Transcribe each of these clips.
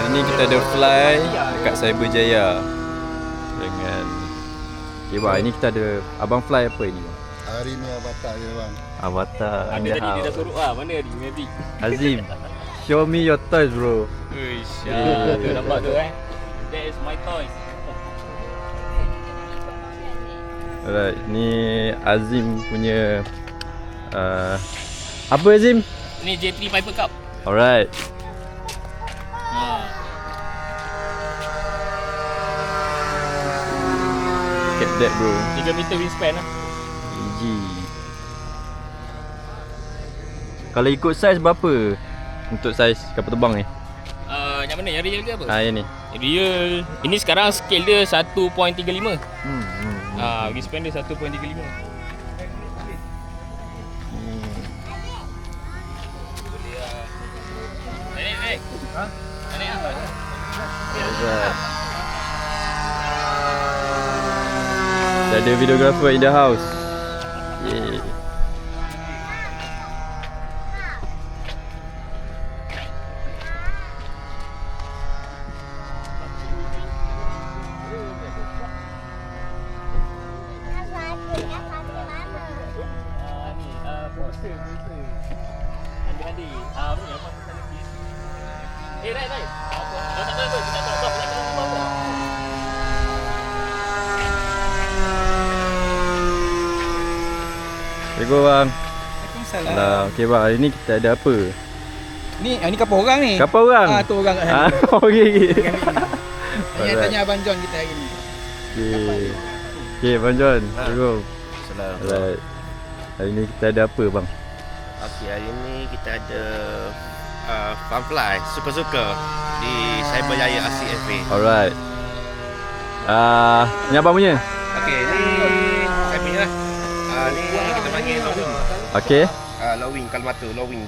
Hari ni kita ada fly dekat Cyberjaya dengan bang, ini kita ada abang fly apa ini bang? Hari ni Avatar je bang. Avatar. Ada tadi dia dah suruh mana tadi Mavic. Azim, show me your toys bro. Uish, tu nampak tu That is my toys. Alright, ni Azim punya apa Azim? Ni J3 Piper Cup. Alright. Get that bro. 3 meter wingspan lah. Easy. Kalau ikut saiz berapa? Untuk saiz kapal terbang ni? Yang mana? Yang real ke apa? Yang ni. Real. Ini sekarang scale dia 1.35. Wingspan dia 1.35. Naik. Naik apa? Dah ada videographer in the house. Yeah. Right. Apa? Tak tahu. Kita tak tahu apa. Assalamualaikum bang. Waalaikumsalam. Okey bang, hari ni kita ada apa? Ni kapal orang ni. Kapal orang? Tu orang kat sana. Okey. Ni tanya Abang John kita hari ni. Okey, Abang John. Assalamualaikum. Alright. Hari ni kita ada apa bang? Okey, hari ni kita ada Funfly Suka-Suka di Cyberjaya RCFA. Alright. Ni abang punya? Okey, ni saya punya lah. Ni kita panggil Okey. low wing, Kalmata low wing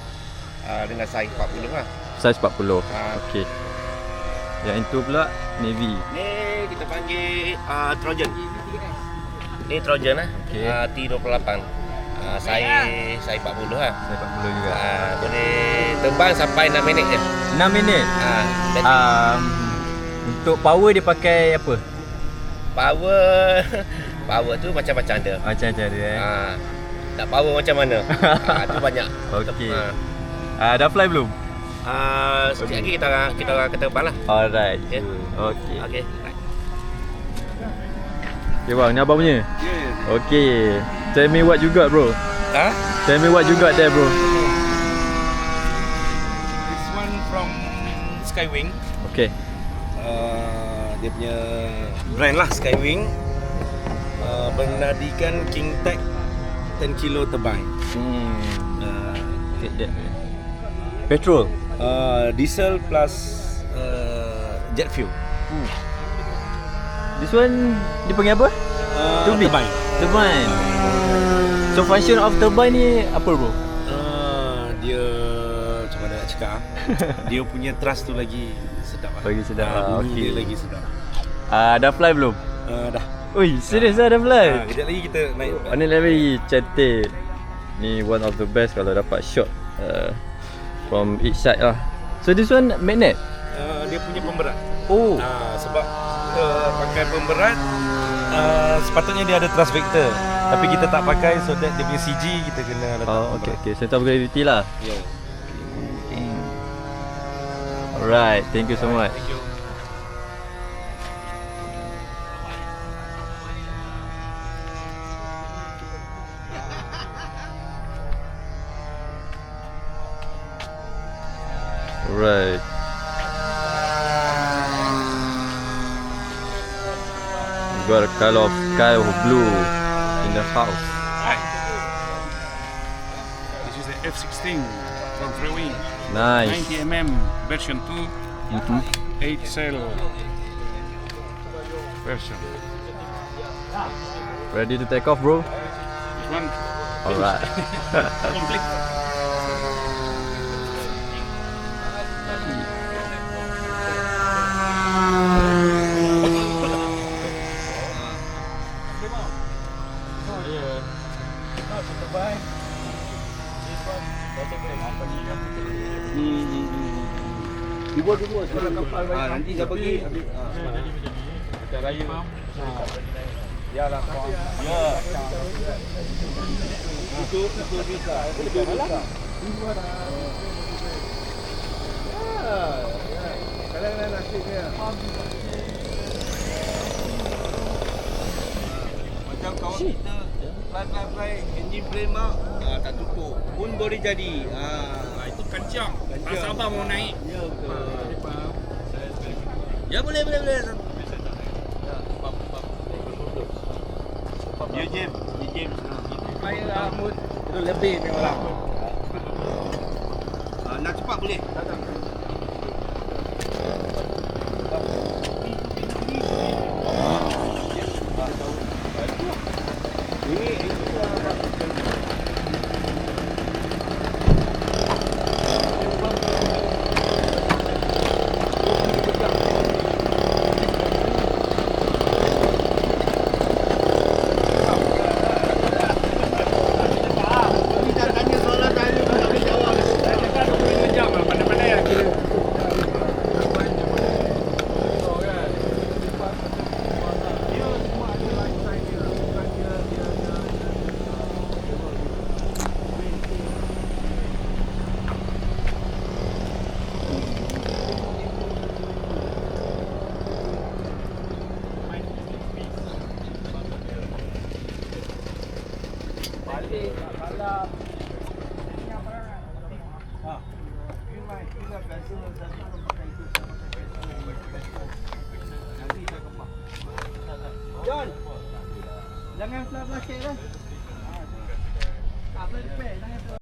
dengan saiz 40 lah. Saiz 40. Okey. Yang itu pula Navy. Ni kita panggil Trojan. Ni Trojan lah. Okey. T28. Saiz 40 lah. Saiz 40 juga. Boleh terbang sampai 6 minit je. 6 minit. Dan Untuk power dia pakai apa? Power tu macam-macam ada. Macam-macam dia Nak power macam mana? Tu banyak. Okey. Dah fly belum? Sekejap lagi kita orang terbang lah. Alright. Okay. Okey. Okey. Okay bang, ni abang punya? Okey. Tell me what you got bro. Tell me what you got there bro. This one from Skywing. Okay. Dia punya brand lah Skywing. Bernadikan King Tech 10 kilo terbang. Get that. Petrol. Diesel plus jet fuel. This one dia panggil apa? Turbine. Turbine. So function of turbine ni apa bro? Dia macam mana nak cakap dia punya thrust tu lagi sedap lah. Lagi sedap. Bunyi Okey. dia lagi sedap. Dah fly belum? Dah. Oi, serius dah fly? Kejap lagi kita naik. Ni lagi cantik. Ni one of the best kalau dapat shot from each side lah. So this one magnet? Dia punya pemberat. Oh. Sebab kita pakai pemberat, sepatutnya dia ada thrust vector. Tapi kita tak pakai so that dia punya CG kita kena letak. Okay. Center of gravity lah. Yeah. Alright, thank you so much. Thank you. Alright. We got a color of sky of blue in the house. This is the F-16 from Freewing. Nice. 90mm version 2, 8 cell version. Ready to take off bro? This one Alright. complete. Dibuat nanti dah pergi. Itu bisa. Itu bisa. Kadang-kadang nasibnya. Macam kawan kita fly engine flame mak tak cukup pun boleh jadi. Itu kencang. Tak sabar mau naik. Ya betul. Ya boleh. Ya James. Supaya mood itu lebih memang. Nak cepat boleh. John, jangan flash lah. Tak boleh repair, jangan